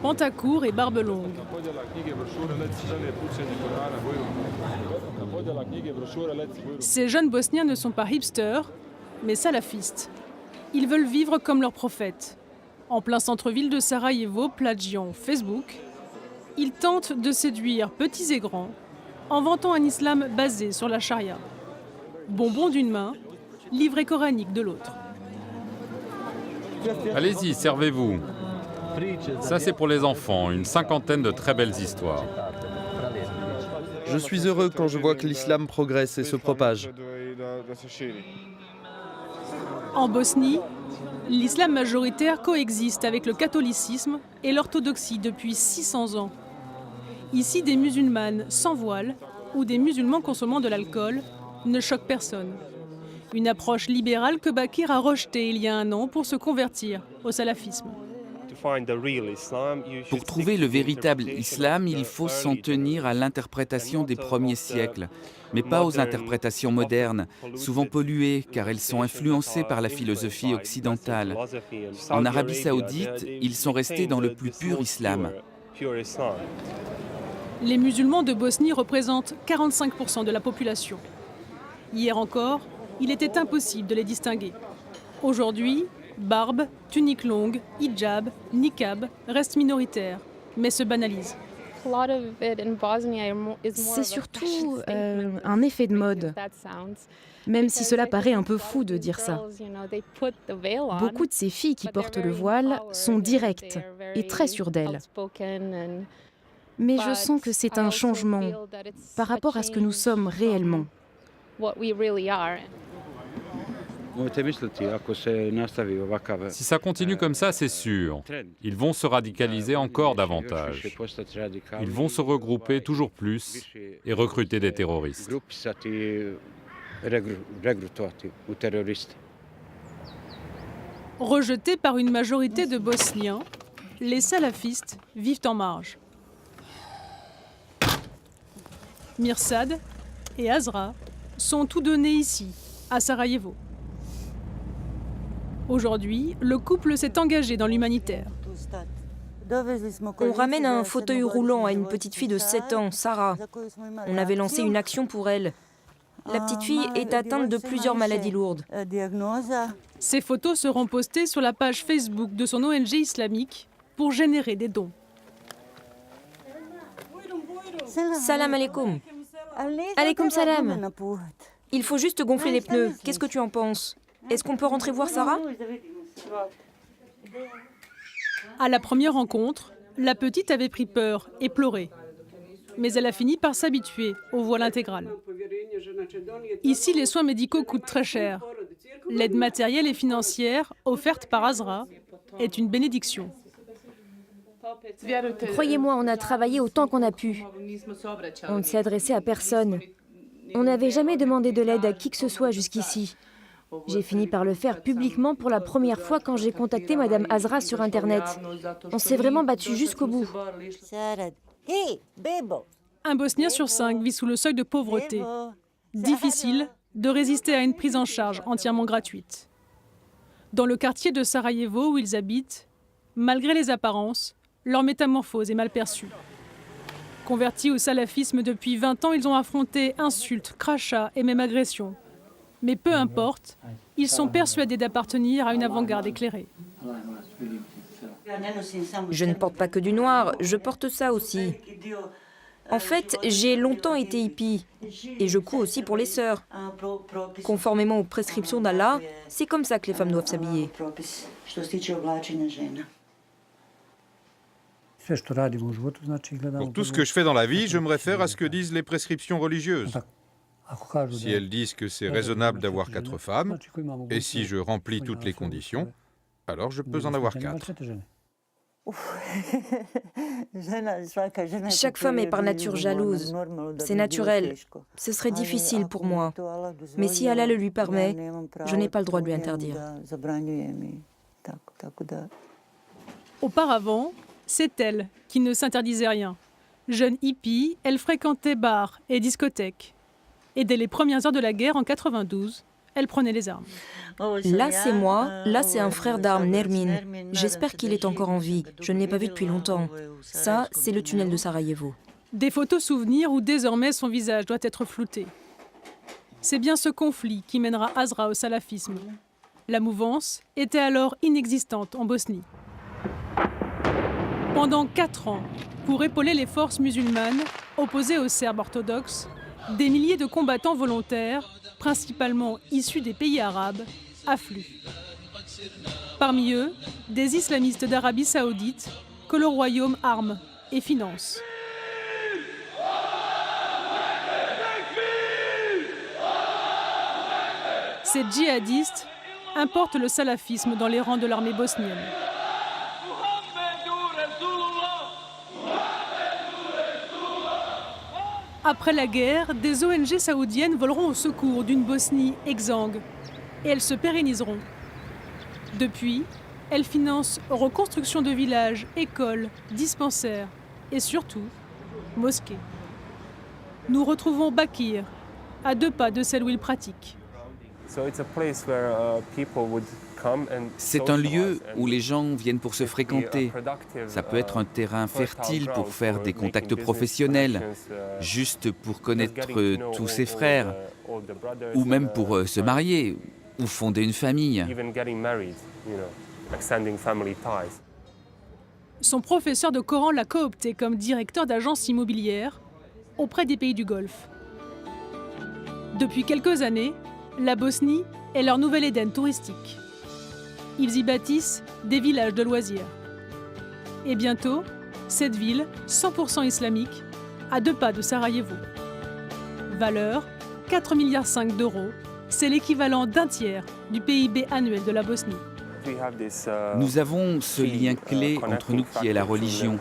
pantacourt et barbe longue. Ces jeunes Bosniens ne sont pas hipsters, mais salafistes. Ils veulent vivre comme leur prophète. En plein centre-ville de Sarajevo, plagiant Facebook, ils tentent de séduire petits et grands en vantant un islam basé sur la charia. Bonbon d'une main, livret coranique de l'autre. Allez-y, servez-vous. Ça, c'est pour les enfants, une cinquantaine de très belles histoires. Je suis heureux quand je vois que l'islam progresse et se propage. En Bosnie, l'islam majoritaire coexiste avec le catholicisme et l'orthodoxie depuis 600 ans. Ici, des musulmanes sans voile ou des musulmans consommant de l'alcool ne choquent personne. Une approche libérale que Bakir a rejetée il y a un an pour se convertir au salafisme. Pour trouver le véritable islam, il faut s'en tenir à l'interprétation des premiers siècles, mais pas aux interprétations modernes, souvent polluées car elles sont influencées par la philosophie occidentale. En Arabie saoudite, ils sont restés dans le plus pur islam. Les musulmans de Bosnie représentent 45% de la population. Hier encore, il était impossible de les distinguer. Aujourd'hui, barbe, tunique longue, hijab, niqab restent minoritaires, mais se banalisent. C'est surtout un effet de mode, même si cela paraît un peu fou de dire ça. Beaucoup de ces filles qui portent le voile sont directes et très sûres d'elles. Mais je sens que c'est un changement par rapport à ce que nous sommes réellement. Si ça continue comme ça, c'est sûr. Ils vont se radicaliser encore davantage. Ils vont se regrouper toujours plus et recruter des terroristes. Rejetés par une majorité de Bosniens, les salafistes vivent en marge. Mirsad et Azra sont tous deux nés ici, à Sarajevo. Aujourd'hui, le couple s'est engagé dans l'humanitaire. On ramène un fauteuil roulant à une petite fille de 7 ans, Sarah. On avait lancé une action pour elle. La petite fille est atteinte de plusieurs maladies lourdes. Ces photos seront postées sur la page Facebook de son ONG islamique pour générer des dons. Salam alaikum. Alaikum salam. Il faut juste gonfler les pneus. Qu'est-ce que tu en penses? Est-ce qu'on peut rentrer voir Sarah? À la première rencontre, la petite avait pris peur et pleuré. Mais elle a fini par s'habituer au voile intégral. Ici, les soins médicaux coûtent très cher. L'aide matérielle et financière offerte par Azra est une bénédiction. Croyez-moi, on a travaillé autant qu'on a pu. On ne s'est adressé à personne. On n'avait jamais demandé de l'aide à qui que ce soit jusqu'ici. J'ai fini par le faire publiquement pour la première fois quand j'ai contacté Madame Azra sur Internet. On s'est vraiment battu jusqu'au bout. Un Bosnien sur 5 vit sous le seuil de pauvreté. Difficile de résister à une prise en charge entièrement gratuite. Dans le quartier de Sarajevo où ils habitent, malgré les apparences, leur métamorphose est mal perçue. Convertis au salafisme depuis 20 ans, ils ont affronté insultes, crachats et même agressions. Mais peu importe, ils sont persuadés d'appartenir à une avant-garde éclairée. Je ne porte pas que du noir, je porte ça aussi. En fait, j'ai longtemps été hippie et je couds aussi pour les sœurs. Conformément aux prescriptions d'Allah, c'est comme ça que les femmes doivent s'habiller. Pour tout ce que je fais dans la vie, je me réfère à ce que disent les prescriptions religieuses. Si elles disent que c'est raisonnable d'avoir 4 femmes, et si je remplis toutes les conditions, alors je peux en avoir 4. Chaque femme est par nature jalouse. C'est naturel. Ce serait difficile pour moi. Mais si Allah le lui permet, je n'ai pas le droit de lui interdire. Auparavant, c'est elle qui ne s'interdisait rien. Jeune hippie, elle fréquentait bars et discothèques. Et dès les premières heures de la guerre en 92, elle prenait les armes. Là, c'est moi. Là, c'est un frère d'armes, Nermin. J'espère qu'il est encore en vie. Je ne l'ai pas vu depuis longtemps. Ça, c'est le tunnel de Sarajevo. Des photos souvenirs où désormais son visage doit être flouté. C'est bien ce conflit qui mènera Azra au salafisme. La mouvance était alors inexistante en Bosnie. Pendant 4 ans, pour épauler les forces musulmanes opposées aux Serbes orthodoxes, des milliers de combattants volontaires, principalement issus des pays arabes, affluent. Parmi eux, des islamistes d'Arabie saoudite que le royaume arme et finance. Ces djihadistes importent le salafisme dans les rangs de l'armée bosnienne. Après la guerre, des ONG saoudiennes voleront au secours d'une Bosnie exsangue et elles se pérenniseront. Depuis, elles financent reconstruction de villages, écoles, dispensaires et surtout, mosquées. Nous retrouvons Bakir, à 2 pas de celle où il pratique. C'est un lieu où les gens viennent pour se fréquenter. Ça peut être un terrain fertile pour faire des contacts professionnels, juste pour connaître tous ses frères, ou même pour se marier, ou fonder une famille. Son professeur de Coran l'a coopté comme directeur d'agence immobilière auprès des pays du Golfe. Depuis quelques années, la Bosnie est leur nouvel Éden touristique. Ils y bâtissent des villages de loisirs. Et bientôt, cette ville, 100% islamique, à 2 pas de Sarajevo. Valeur, 4,5 milliards d'euros, c'est l'équivalent d'un tiers du PIB annuel de la Bosnie. Nous avons ce lien clé entre nous qui est la religion.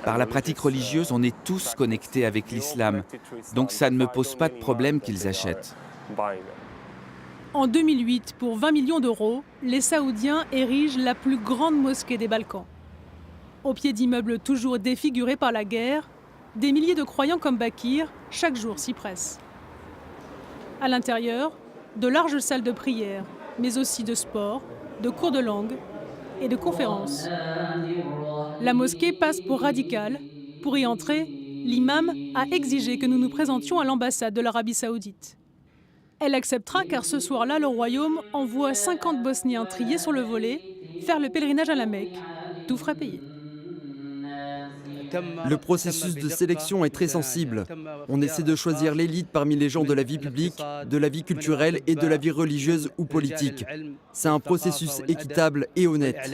Par la pratique religieuse, on est tous connectés avec l'islam, donc ça ne me pose pas de problème qu'ils achètent. En 2008, pour 20 millions d'euros, les Saoudiens érigent la plus grande mosquée des Balkans. Au pied d'immeubles toujours défigurés par la guerre, des milliers de croyants comme Bakir, chaque jour, s'y pressent. À l'intérieur, de larges salles de prière, mais aussi de sport, de cours de langue et de conférences. La mosquée passe pour radicale. Pour y entrer, l'imam a exigé que nous nous présentions à l'ambassade de l'Arabie saoudite. Elle acceptera car ce soir-là, le royaume envoie 50 Bosniens triés sur le volet faire le pèlerinage à la Mecque, tout frais payé. Le processus de sélection est très sensible. On essaie de choisir l'élite parmi les gens de la vie publique, de la vie culturelle et de la vie religieuse ou politique. C'est un processus équitable et honnête.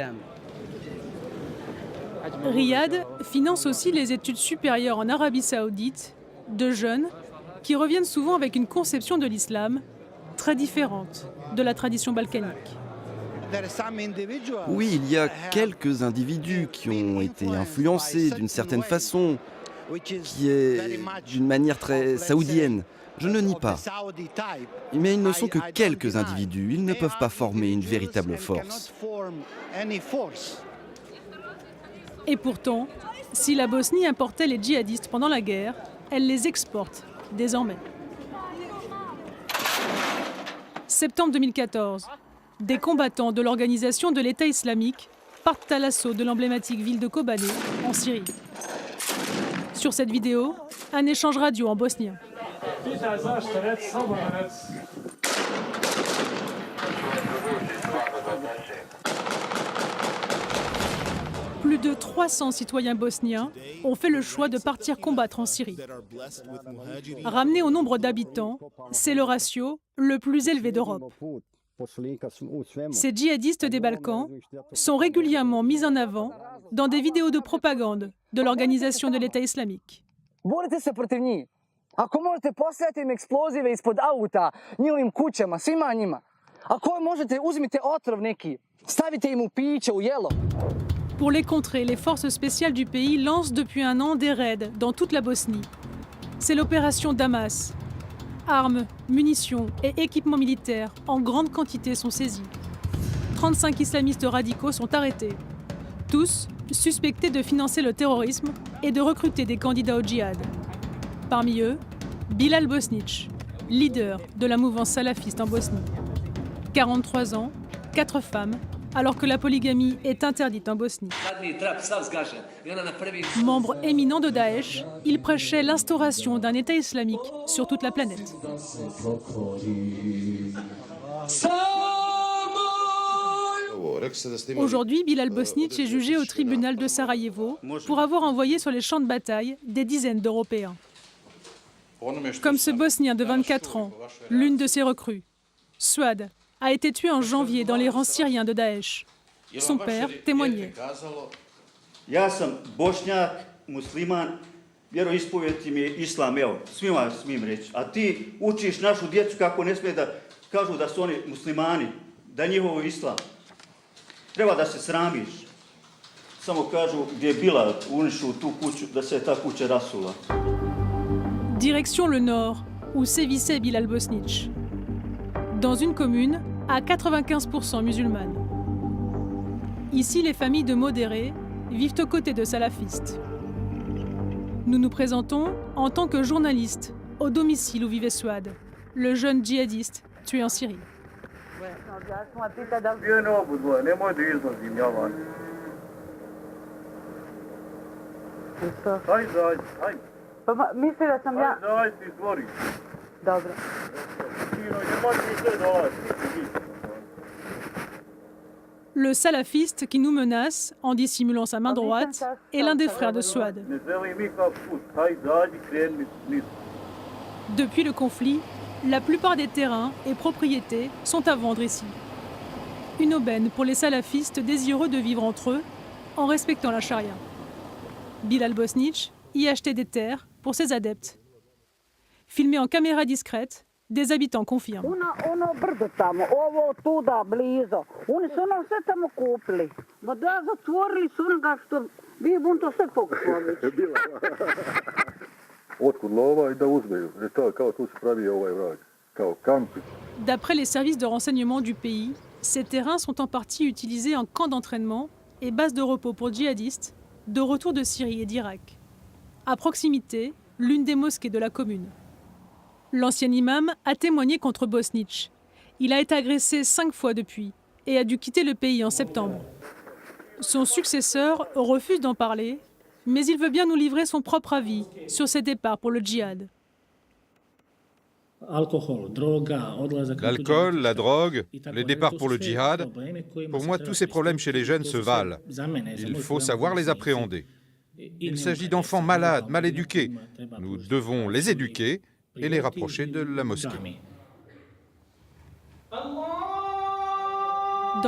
Riyad finance aussi les études supérieures en Arabie saoudite de jeunes qui reviennent souvent avec une conception de l'islam très différente de la tradition balkanique. Oui, il y a quelques individus qui ont été influencés d'une certaine façon, qui est d'une manière très saoudienne. Je ne nie pas. Mais ils ne sont que quelques individus, ils ne peuvent pas former une véritable force. Et pourtant, si la Bosnie importait les djihadistes pendant la guerre, elle les exporte désormais. Septembre 2014, des combattants de l'organisation de l'État islamique partent à l'assaut de l'emblématique ville de Kobane, en Syrie. Sur cette vidéo, un échange radio en bosnien. Plus de 300 citoyens bosniens ont fait le choix de partir combattre en Syrie. Ramené au nombre d'habitants, c'est le ratio le plus élevé d'Europe. Ces djihadistes des Balkans sont régulièrement mis en avant dans des vidéos de propagande de l'organisation de l'État islamique. Borite se protiv njih. Ako možete, postavite im eksplozive ispod auta, njihovim kućama, svima njima. Ako možete, uzmite otrov neki, stavite im u piće, u jelo. Pour les contrer, les forces spéciales du pays lancent depuis un an des raids dans toute la Bosnie. C'est l'opération Damas. Armes, munitions et équipements militaires en grande quantité sont saisis. 35 islamistes radicaux sont arrêtés. Tous suspectés de financer le terrorisme et de recruter des candidats au djihad. Parmi eux, Bilal Bosnić, leader de la mouvance salafiste en Bosnie. 43 ans, 4 femmes, alors que la polygamie est interdite en Bosnie. Membre éminent de Daesh, il prêchait l'instauration d'un État islamique sur toute la planète. Aujourd'hui, Bilal Bosnić est jugé au tribunal de Sarajevo pour avoir envoyé sur les champs de bataille des dizaines d'Européens. Comme ce Bosnien de 24 ans, l'une de ses recrues, Suad, a été tué en janvier dans les rangs syriens de Daesh. Son père témoignait. Ja sam Bošnjak, musliman, vjeroispovijed mi je islam, evo, svima smijem reći. A ti učiš našu djecu kako ne smije da kažu da su oni muslimani, da je njihovo islam. Treba da se sramiš. Samo kažu gdje je bila unišu tu kuću, da se je ta kuća rasula. Direction le nord, où sévissait Bilal Bosnić. Dans une commune à 95% musulmane. Ici, les familles de modérés vivent aux côtés de salafistes. Nous nous présentons en tant que journalistes au domicile où vivait Suad, le jeune djihadiste tué en Syrie. Le salafiste qui nous menace en dissimulant sa main droite est l'un des frères de Suad. Depuis le conflit, la plupart des terrains et propriétés sont à vendre ici. Une aubaine pour les salafistes désireux de vivre entre eux en respectant la charia. Bilal Bosnić y achetait des terres pour ses adeptes. Filmé en caméra discrète, des habitants confirment. D'après les services de renseignement du pays, ces terrains sont en partie utilisés en camps d'entraînement et bases de repos pour djihadistes de retour de Syrie et d'Irak. À proximité, l'une des mosquées de la commune. L'ancien imam a témoigné contre Bosnić. Il a été agressé 5 fois depuis et a dû quitter le pays en septembre. Son successeur refuse d'en parler, mais il veut bien nous livrer son propre avis sur ses départs pour le djihad. L'alcool, la drogue, les départs pour le djihad, pour moi, tous ces problèmes chez les jeunes se valent. Il faut savoir les appréhender. Il s'agit d'enfants malades, mal éduqués. Nous devons les éduquer et les rapprocher de la mosquée. Dans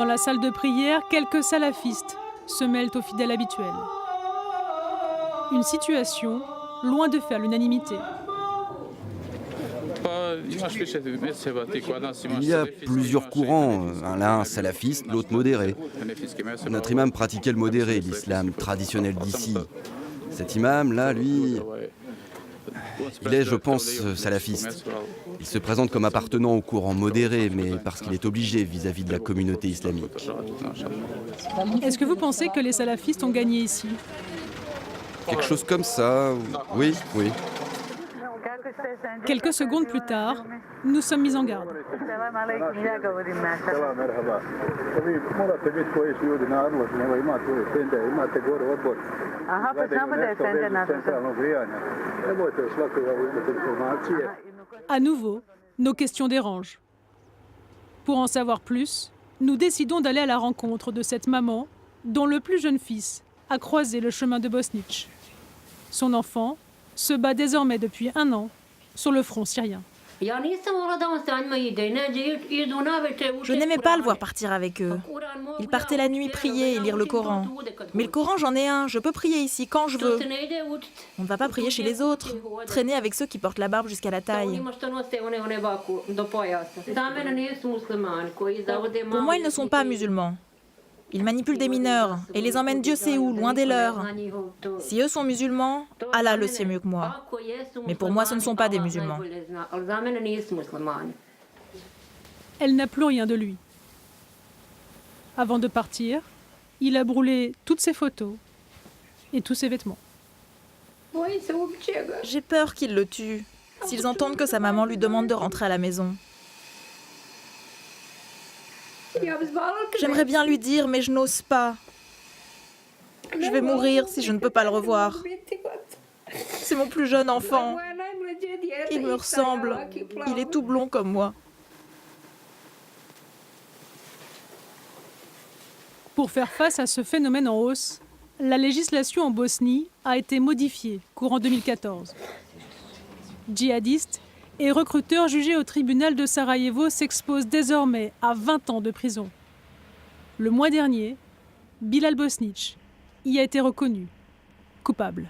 la salle de prière, quelques salafistes se mêlent aux fidèles habituels. Une situation loin de faire l'unanimité. Il y a plusieurs courants, l'un salafiste, l'autre modéré. Notre imam pratiquait le modéré, l'islam traditionnel d'ici. Cet imam-là, lui, il est, je pense, salafiste. Il se présente comme appartenant au courant modéré, mais parce qu'il est obligé vis-à-vis de la communauté islamique. Est-ce que vous pensez que les salafistes ont gagné ici? Quelque chose comme ça, oui, oui. Quelques secondes plus tard, nous sommes mis en garde. À nouveau, nos questions dérangent. Pour en savoir plus, nous décidons d'aller à la rencontre de cette maman dont le plus jeune fils a croisé le chemin de Bosnić. Son enfant se bat désormais depuis 1 an sur le front syrien. Je n'aimais pas le voir partir avec eux. Il partait la nuit prier et lire le Coran. Mais le Coran, j'en ai un, je peux prier ici quand je veux. On ne va pas prier chez les autres, traîner avec ceux qui portent la barbe jusqu'à la taille. Pour moi, ils ne sont pas musulmans. Ils manipulent des mineurs et les emmènent Dieu sait où, loin des leurs. Si eux sont musulmans, Allah le sait mieux que moi. Mais pour moi, ce ne sont pas des musulmans. Elle n'a plus rien de lui. Avant de partir, il a brûlé toutes ses photos et tous ses vêtements. J'ai peur qu'il le tue. s'ils entendent que sa maman lui demande de rentrer à la maison. J'aimerais bien lui dire, mais je n'ose pas. Je vais mourir si je ne peux pas le revoir. C'est mon plus jeune enfant. Il me ressemble. Il est tout blond comme moi. Pour faire face à ce phénomène en hausse, la législation en Bosnie a été modifiée courant 2014. Djihadistes et recruteurs jugés au tribunal de Sarajevo s'exposent désormais à 20 ans de prison. Le mois dernier, Bilal Bosnić y a été reconnu coupable.